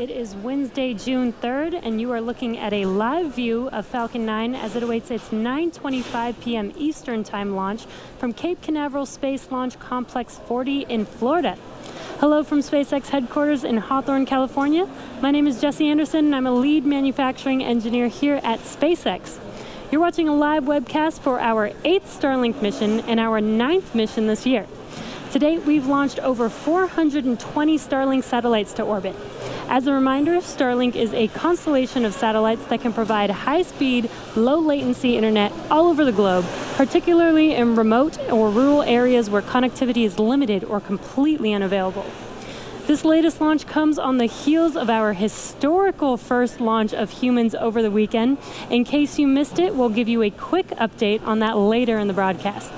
It is Wednesday, June 3rd, and you are looking at a live view of Falcon 9 as it awaits its 9:25 p.m. Eastern Time launch from Cape Canaveral Space Launch Complex 40 in Florida. Hello from SpaceX headquarters in Hawthorne, California. My name is Jesse Anderson, and I'm a lead manufacturing engineer here at SpaceX. You're watching a live webcast for our 8th Starlink mission and our 9th mission this year. To date, we've launched over 420 Starlink satellites to orbit. As a reminder, Starlink is a constellation of satellites that can provide high-speed, low-latency internet all over the globe, particularly in remote or rural areas where connectivity is limited or completely unavailable. This latest launch comes on the heels of our historical first launch of humans over the weekend. In case you missed it, we'll give you a quick update on that later in the broadcast.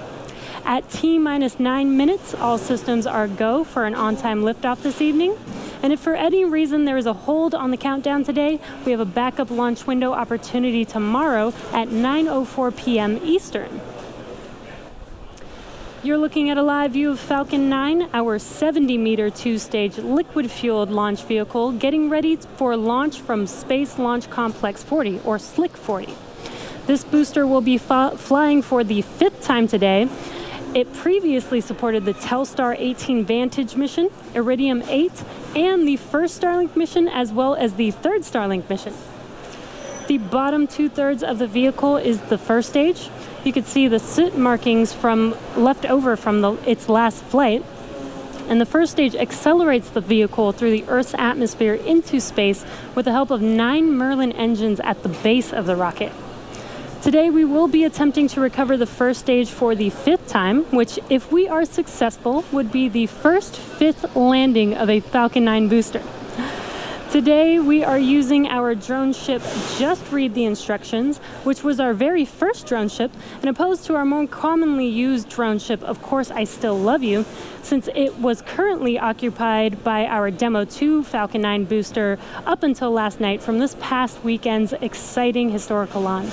At T-minus 9 minutes, all systems are go for an on-time liftoff this evening. And if for any reason there is a hold on the countdown today, we have a backup launch window opportunity tomorrow at 9:04 p.m. Eastern. You're looking at a live view of Falcon 9, our 70-meter two-stage liquid-fueled launch vehicle, getting ready for launch from Space Launch Complex 40, or SLC 40. This booster will be flying for the 5th time today. It previously supported the Telstar 18 Vantage mission, Iridium 8, and the first Starlink mission, as well as the 3rd Starlink mission. The bottom 2/3 of the vehicle is the first stage. You can see the soot markings from left over from its last flight. And the first stage accelerates the vehicle through the Earth's atmosphere into space with the help of 9 Merlin engines at the base of the rocket. Today, we will be attempting to recover the first stage for the 5th time, which, if we are successful, would be the first 5th landing of a Falcon 9 booster. Today, we are using our drone ship Just Read the Instructions, which was our very first drone ship, and opposed to our more commonly used drone ship, Of Course I Still Love You, since it was currently occupied by our Demo 2 Falcon 9 booster up until last night from this past weekend's exciting historical launch.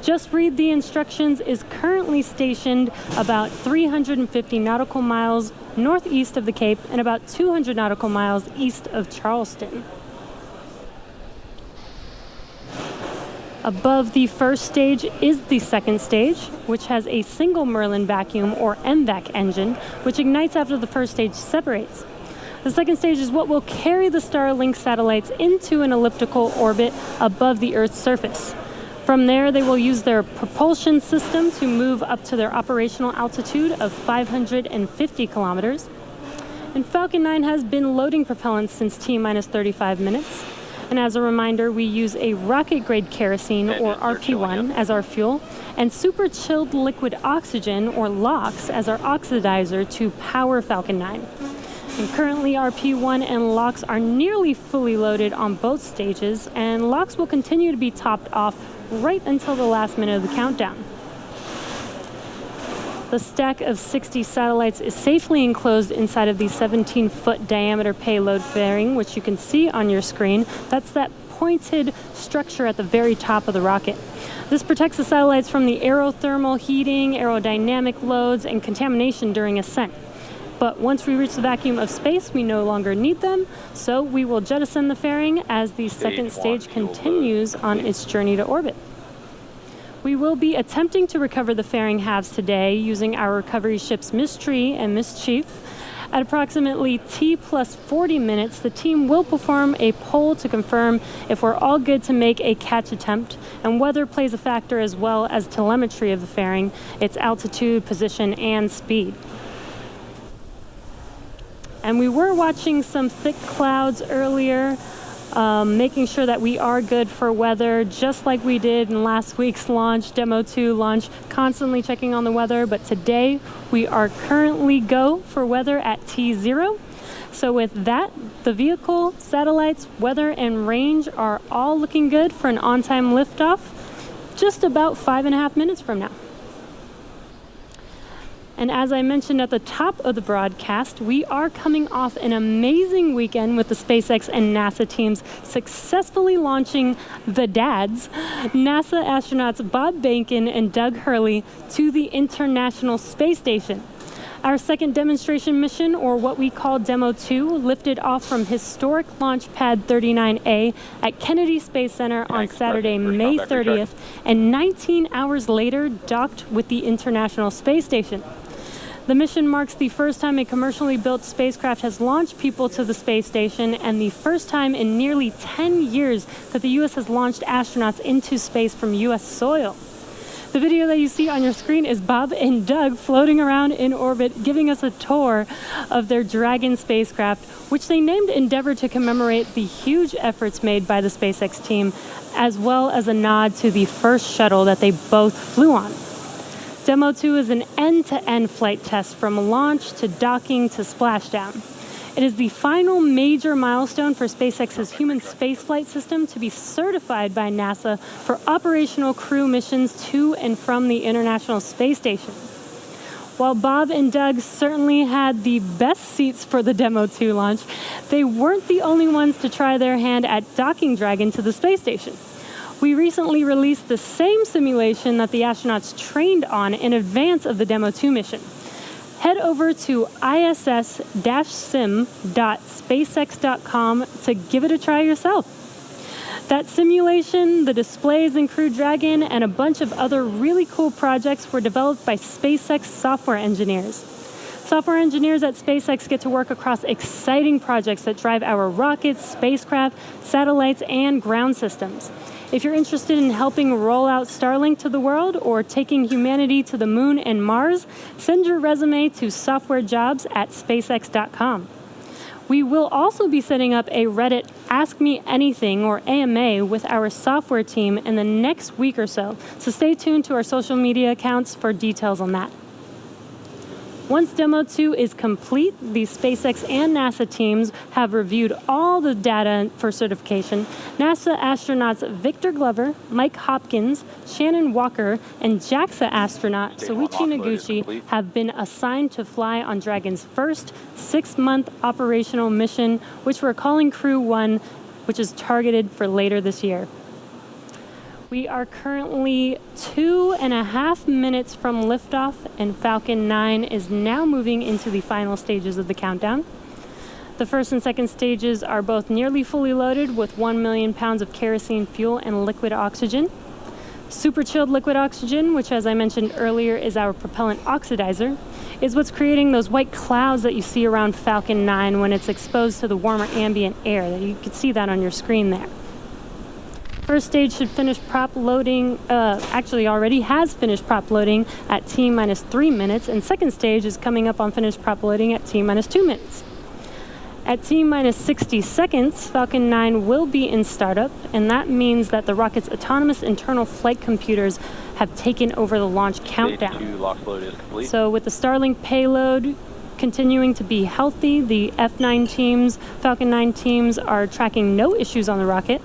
Just Read the Instructions is currently stationed about 350 nautical miles northeast of the Cape and about 200 nautical miles east of Charleston. Above the first stage is the second stage, which has a single Merlin vacuum or MVAC engine, which ignites after the first stage separates. The second stage is what will carry the Starlink satellites into an elliptical orbit above the Earth's surface. From there, they will use their propulsion system to move up to their operational altitude of 550 kilometers. And Falcon 9 has been loading propellant since T-minus 35 minutes. And as a reminder, we use a rocket-grade kerosene, or RP1, as our fuel, and super chilled liquid oxygen, or LOX, as our oxidizer to power Falcon 9. And currently, RP1 and LOX are nearly fully loaded on both stages, and LOX will continue to be topped off right until the last minute of the countdown. The stack of 60 satellites is safely enclosed inside of the 17-foot diameter payload fairing, which you can see on your screen. That's that pointed structure at the very top of the rocket. This protects the satellites from the aerothermal heating, aerodynamic loads, and contamination during ascent. But once we reach the vacuum of space, we no longer need them, so we will jettison the fairing as the second stage continues on its journey to orbit. We will be attempting to recover the fairing halves today using our recovery ships Mystery and Mischief. At approximately T plus 40 minutes, the team will perform a poll to confirm if we're all good to make a catch attempt, and weather plays a factor as well as telemetry of the fairing, its altitude, position, and speed. And we were watching some thick clouds earlier, making sure that we are good for weather, just like we did in last week's launch, Demo 2 launch, constantly checking on the weather. But today, we are currently go for weather at T0. So with that, the vehicle, satellites, weather, and range are all looking good for an on-time liftoff just about 5.5 minutes from now. And as I mentioned at the top of the broadcast, we are coming off an amazing weekend with the SpaceX and NASA teams successfully launching the dads, NASA astronauts Bob Behnken and Doug Hurley, to the International Space Station. Our second demonstration mission, or what we call Demo 2, lifted off from historic Launch Pad 39A at Kennedy Space Center on Saturday, May 30th, and 19 hours later docked with the International Space Station. The mission marks the first time a commercially built spacecraft has launched people to the space station, and the first time in nearly 10 years that the U.S. has launched astronauts into space from U.S. soil. The video that you see on your screen is Bob and Doug floating around in orbit, giving us a tour of their Dragon spacecraft, which they named Endeavour to commemorate the huge efforts made by the SpaceX team, as well as a nod to the first shuttle that they both flew on. Demo 2 is an end-to-end flight test from launch to docking to splashdown. It is the final major milestone for SpaceX's human spaceflight system to be certified by NASA for operational crew missions to and from the International Space Station. While Bob and Doug certainly had the best seats for the Demo 2 launch, they weren't the only ones to try their hand at docking Dragon to the space station. We recently released the same simulation that the astronauts trained on in advance of the Demo 2 mission. Head over to iss-sim.spacex.com to give it a try yourself. That simulation, the displays in Crew Dragon, and a bunch of other really cool projects were developed by SpaceX software engineers. Software engineers at SpaceX get to work across exciting projects that drive our rockets, spacecraft, satellites, and ground systems. If you're interested in helping roll out Starlink to the world or taking humanity to the moon and Mars, send your resume to softwarejobs@spacex.com. We will also be setting up a Reddit Ask Me Anything, or AMA, with our software team in the next week or so stay tuned to our social media accounts for details on that. Once Demo 2 is complete, the SpaceX and NASA teams have reviewed all the data for certification. NASA astronauts Victor Glover, Mike Hopkins, Shannon Walker, and JAXA astronaut Soichi Noguchi have been assigned to fly on Dragon's first 6-month operational mission, which we're calling Crew 1, which is targeted for later this year. We are currently 2.5 minutes from liftoff, and Falcon 9 is now moving into the final stages of the countdown. The first and second stages are both nearly fully loaded with 1 million pounds of kerosene fuel and liquid oxygen. Super chilled liquid oxygen, which, as I mentioned earlier, is our propellant oxidizer, is what's creating those white clouds that you see around Falcon 9 when it's exposed to the warmer ambient air. You can see that on your screen there. First stage should finish prop loading, actually already has finished prop loading at T-3 minutes, and second stage is coming up on finished prop loading at T-2 minutes. At T-60 seconds, Falcon 9 will be in startup, and that means that the rocket's autonomous internal flight computers have taken over the launch countdown. Stage 2 LOX load is complete. So with the Starlink payload continuing to be healthy, the F9 teams, Falcon 9 teams are tracking no issues on the rocket.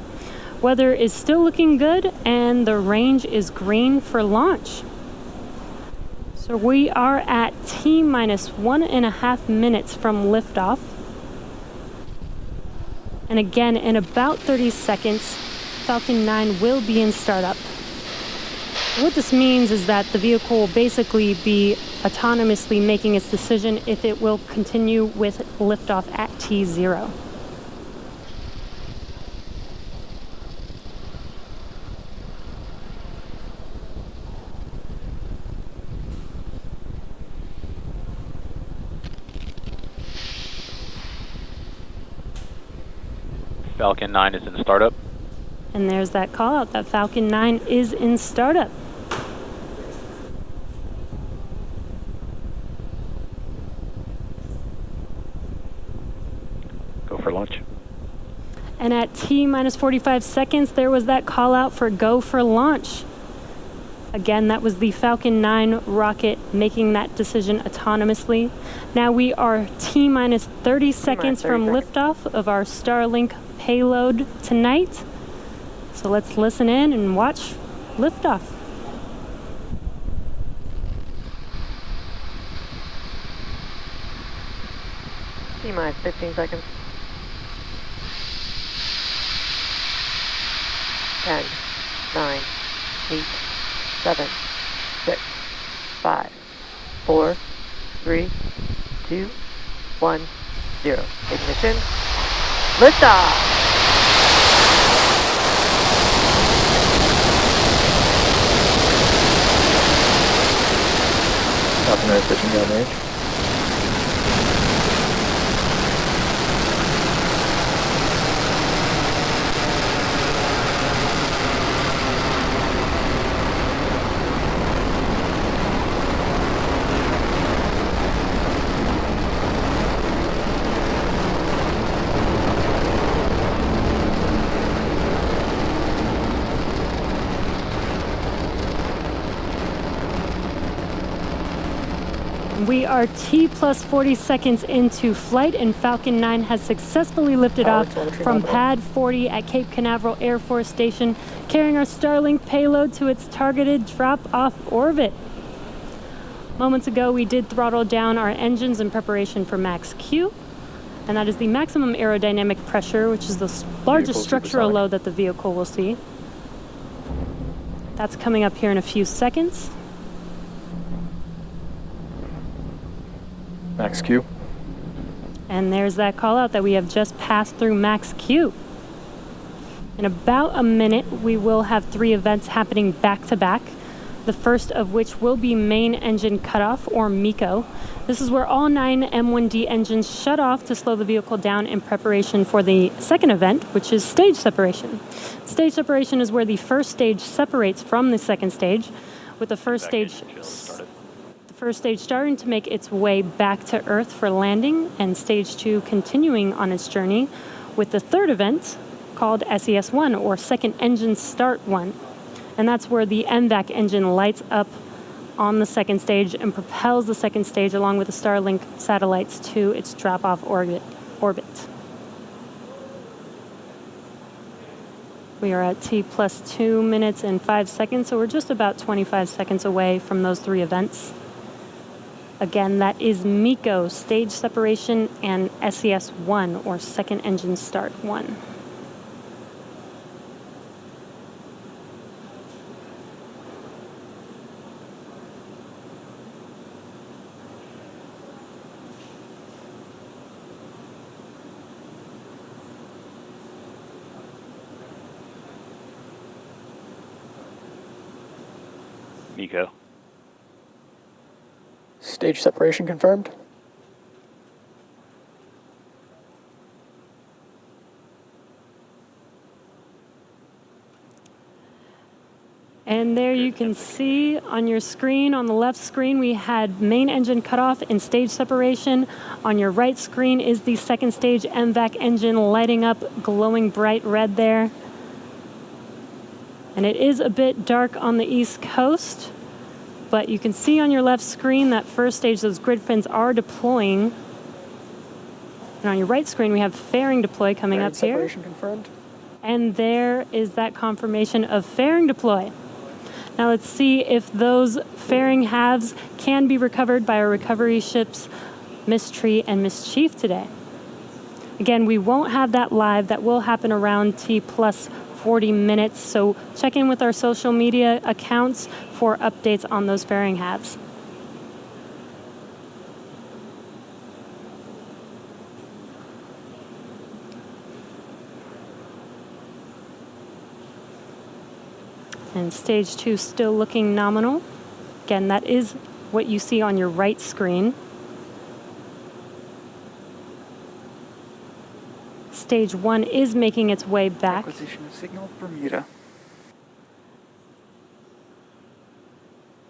Weather is still looking good, and the range is green for launch. So we are at T-1.5 minutes from liftoff. And again, in about 30 seconds, Falcon 9 will be in startup. What this means is that the vehicle will basically be autonomously making its decision if it will continue with liftoff at T0. Falcon 9 is in startup. And there's that call out that Falcon 9 is in startup. Go for launch. And at T-45 seconds, there was that call out for go for launch. Again, that was the Falcon 9 rocket making that decision autonomously. Now we are T-30 seconds from liftoff of our Starlink payload tonight. So let's listen in and watch liftoff. T-minus 15 seconds. 10, 9, 8, 7, 6, 5, 4, 3, 2, 1, 0. Ignition. Liftoff! Falcon 9 pitching down range. We are T plus 40 seconds into flight, and Falcon 9 has successfully lifted off from Pad 40 at Cape Canaveral Air Force Station, carrying our Starlink payload to its targeted drop-off orbit. Moments ago, we did throttle down our engines in preparation for Max Q, and that is the maximum aerodynamic pressure, which is the largest structural load that the vehicle will see. That's coming up here in a few seconds. Max Q. And there's that call out that we have just passed through Max Q. In about a minute, we will have 3 events happening back to back. The first of which will be main engine cutoff, or MECO. This is where all 9 M1D engines shut off to slow the vehicle down in preparation for the second event, which is stage separation. Stage separation is where the first stage separates from the second stage, with the first stage starting to make its way back to Earth for landing, and stage 2 continuing on its journey, with the third event called SES1, or second engine start 1. And that's where the MVAC engine lights up on the second stage and propels the second stage along with the Starlink satellites to its drop-off orbit. We are at T plus 2 minutes and 5 seconds, so we're just about 25 seconds away from those 3 events. Again, that is MECO, stage separation, and SES1, or second engine start 1. MECO. Stage separation confirmed. And there you can see on your screen, on the left screen, we had main engine cutoff and stage separation. On your right screen is the second stage MVAC engine lighting up, glowing bright red there. And it is a bit dark on the East Coast, but you can see on your left screen that first stage, those grid fins are deploying. And on your right screen, we have fairing deploy coming up here. Separation confirmed. And there is that confirmation of fairing deploy. Now let's see if those fairing halves can be recovered by our recovery ships, Mystery and Mischief today. Again, we won't have that live. That will happen around T plus 40 minutes, so check in with our social media accounts for updates on those fairing halves. And stage 2 still looking nominal. Again, that is what you see on your right screen. Stage 1 is making its way back. Acquisition of signal, Bermuda.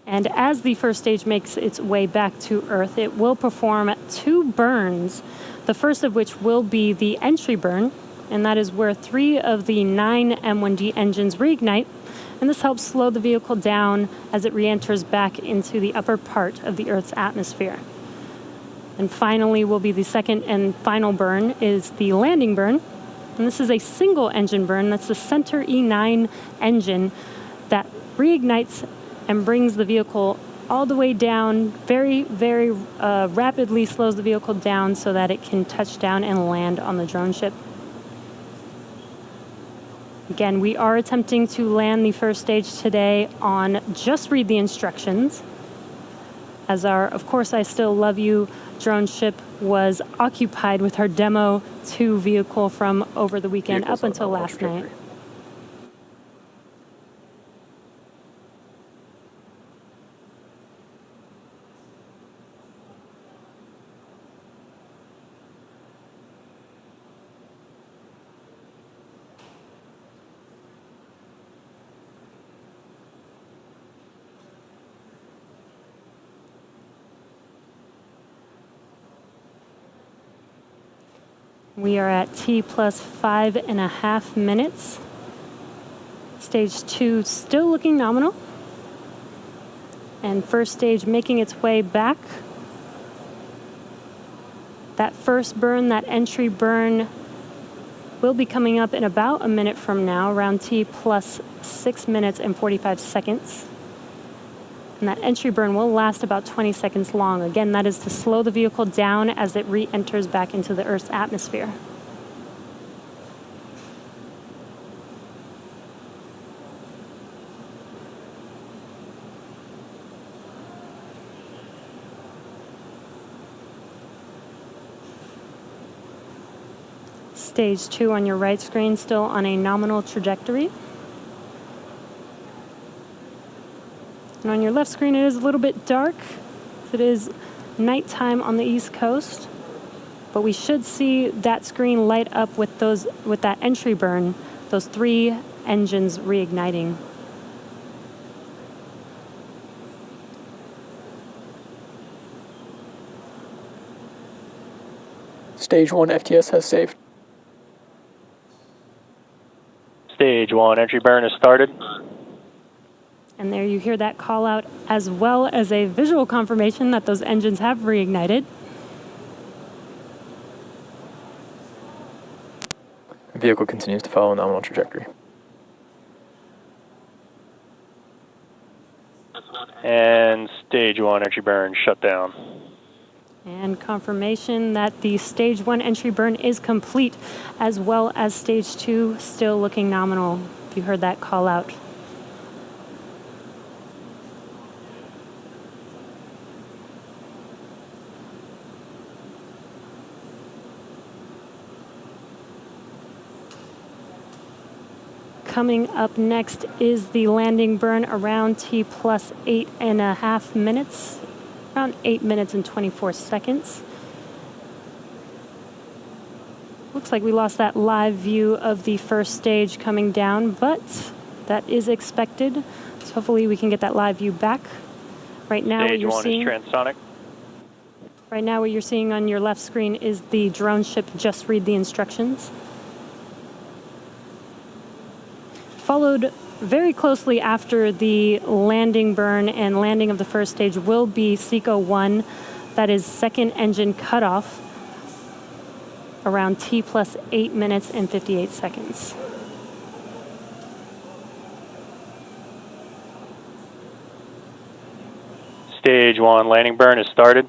And as the first stage makes its way back to Earth, it will perform 2 burns, the first of which will be the entry burn, and that is where 3 of the 9 M1D engines reignite, and this helps slow the vehicle down as it re-enters back into the upper part of the Earth's atmosphere. And finally will be the second and final burn is the landing burn. And this is a single engine burn. That's the Center E9 engine that reignites and brings the vehicle all the way down, very, very rapidly slows the vehicle down so that it can touch down and land on the drone ship. Again, we are attempting to land the first stage today on just read the instructions. as our Of Course I Still Love You drone ship was occupied with our Demo 2 vehicle from over the weekend Vehicle's up on until nominal last night. trajectory. We are at T plus 5.5 minutes. Stage 2 still looking nominal. And first stage making its way back. That first burn, that entry burn, will be coming up in about a minute from now, around T plus 6 minutes and 45 seconds. And that entry burn will last about 20 seconds long. Again, that is to slow the vehicle down as it re-enters back into the Earth's atmosphere. Stage 2 on your right screen, still on a nominal trajectory. And on your left screen, it is a little bit dark. It is nighttime on the East Coast, but we should see that screen light up with that entry burn, those 3 engines reigniting. Stage 1 FTS has saved. Stage 1 entry burn is started. And there you hear that call out, as well as a visual confirmation that those engines have reignited. The vehicle continues to follow a nominal trajectory. And stage 1 entry burn shut down. And confirmation that the stage 1 entry burn is complete, as well as stage 2 still looking nominal. If you heard that call out. Coming up next is the landing burn around T plus 8.5 minutes, around 8 minutes and 24 seconds. Looks like we lost that live view of the first stage coming down, but that is expected. So hopefully we can get that live view back. Right now, Stage 1 is transonic. Right now what you're seeing on your left screen is the drone ship just read the instructions. Followed very closely after the landing burn and landing of the first stage will be SECO 1, that is second engine cutoff, around T plus 8 minutes and 58 seconds. Stage 1 landing burn is started.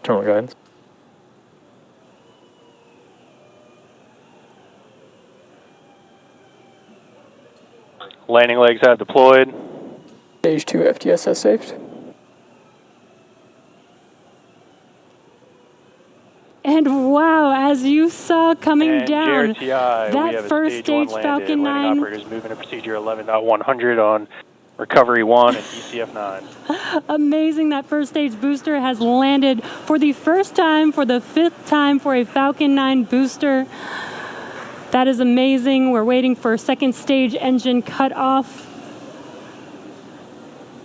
Terminal guidance. Landing legs have deployed. Stage 2 FTS has saved. And wow, as you saw coming And down, JRTI, we that have first a stage 1 stage landed. Falcon 9. Landing operators moving to procedure 11.100 on recovery 1 and ECF 9. Amazing, that first stage booster has landed for the first time, for the 5th time for a Falcon 9 booster. That is amazing. We're waiting for second stage engine cut off.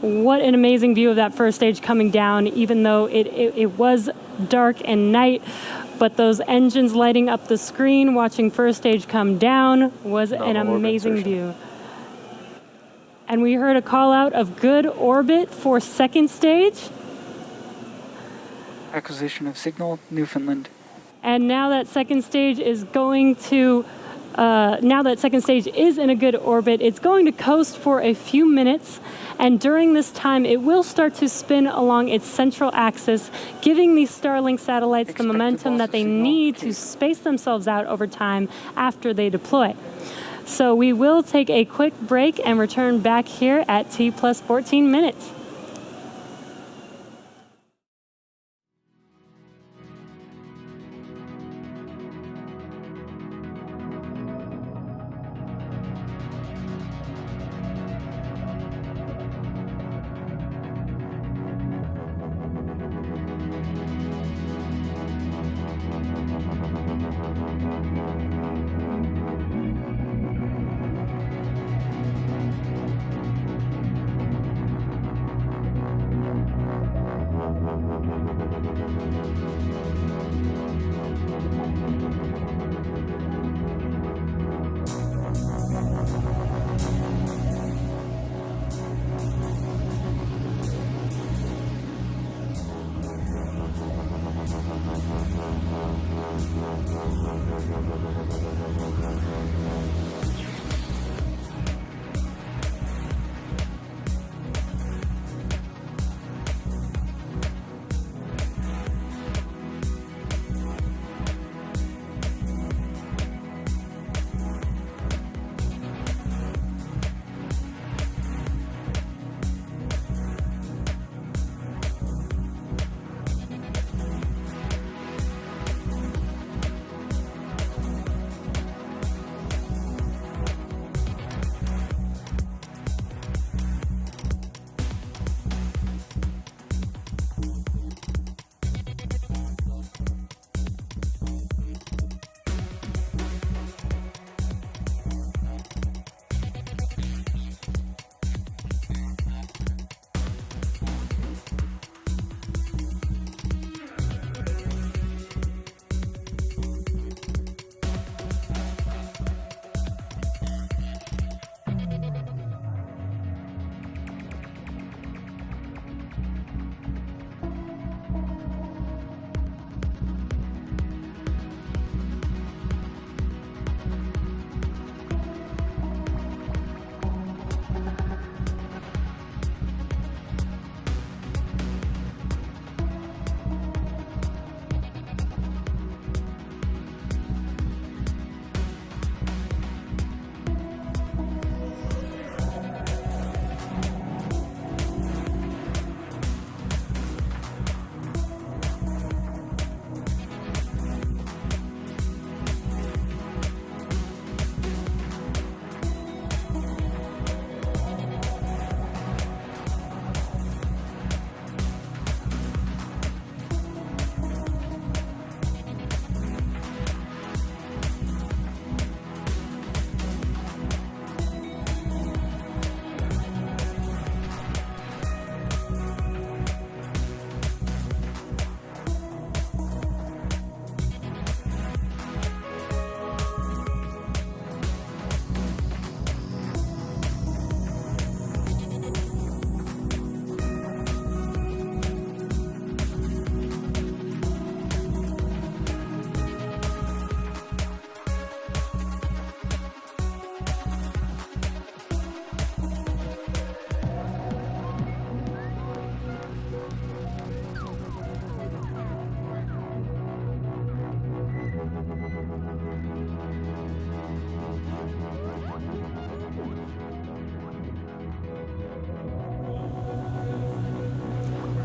What an amazing view of that first stage coming down, even though it was dark and night, but those engines lighting up the screen, watching first stage come down was an amazing view. And we heard a call out of good orbit for second stage. Acquisition of signal, Newfoundland. And now that second stage is going to now that second stage is in a good orbit, it's going to coast for a few minutes, and during this time, it will start to spin along its central axis, giving these Starlink satellites the momentum that they need to space themselves out over time after they deploy. So we will take a quick break and return back here at T plus 14 minutes.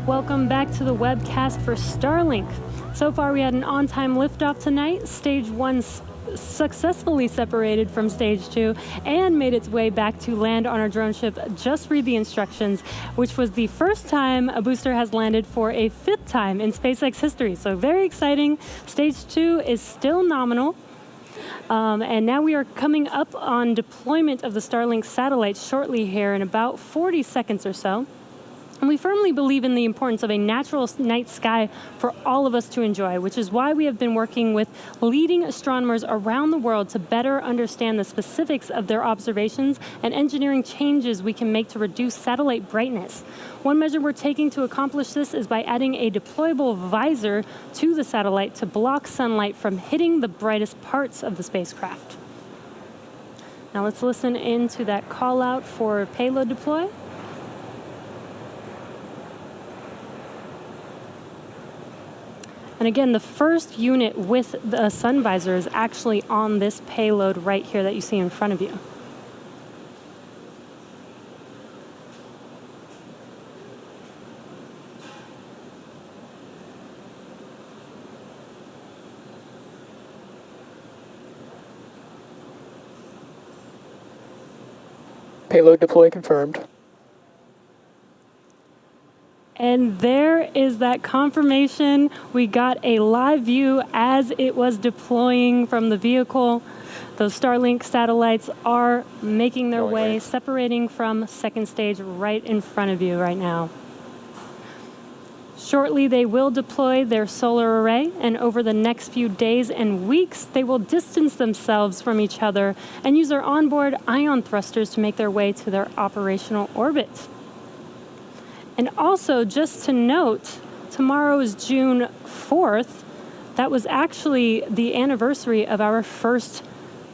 Welcome back to the webcast for Starlink. So far we had an on-time liftoff tonight. Stage 1 successfully separated from Stage 2 and made its way back to land on our drone ship. Just read the instructions, which was the first time a booster has landed for a 5th time in SpaceX history. So very exciting. Stage 2 is still nominal. And now we are coming up on deployment of the Starlink satellite shortly here in about 40 seconds or so. And we firmly believe in the importance of a natural night sky for all of us to enjoy, which is why we have been working with leading astronomers around the world to better understand the specifics of their observations and engineering changes we can make to reduce satellite brightness. One measure we're taking to accomplish this is by adding a deployable visor to the satellite to block sunlight from hitting the brightest parts of the spacecraft. Now let's listen into that call out for payload deploy. And again, the first unit with the sun visor is actually on this payload right here that you see in front of you. Payload deploy confirmed. And there is that confirmation. We got a live view as it was deploying from the vehicle. Those Starlink satellites are making their way, separating from second stage right in front of you right now. Shortly, they will deploy their solar array, and over the next few days and weeks, they will distance themselves from each other and use their onboard ion thrusters to make their way to their operational orbit. And also, just to note, tomorrow is June 4th. That was actually the anniversary of our first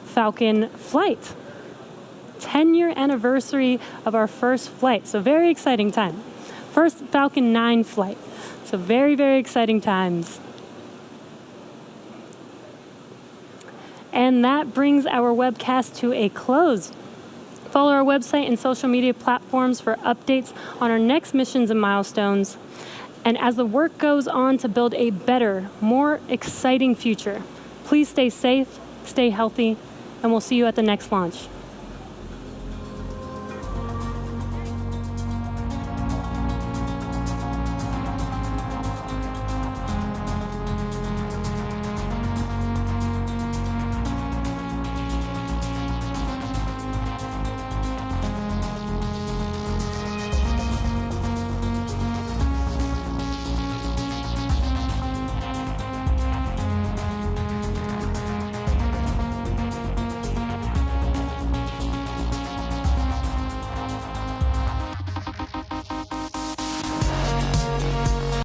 Falcon flight. 10-year anniversary of our first flight, so very exciting time. First Falcon 9 flight, so very, very exciting times. And that brings our webcast to a close. Follow our website and social media platforms for updates on our next missions and milestones. And as the work goes on to build a better, more exciting future, please stay safe, stay healthy, and we'll see you at the next launch.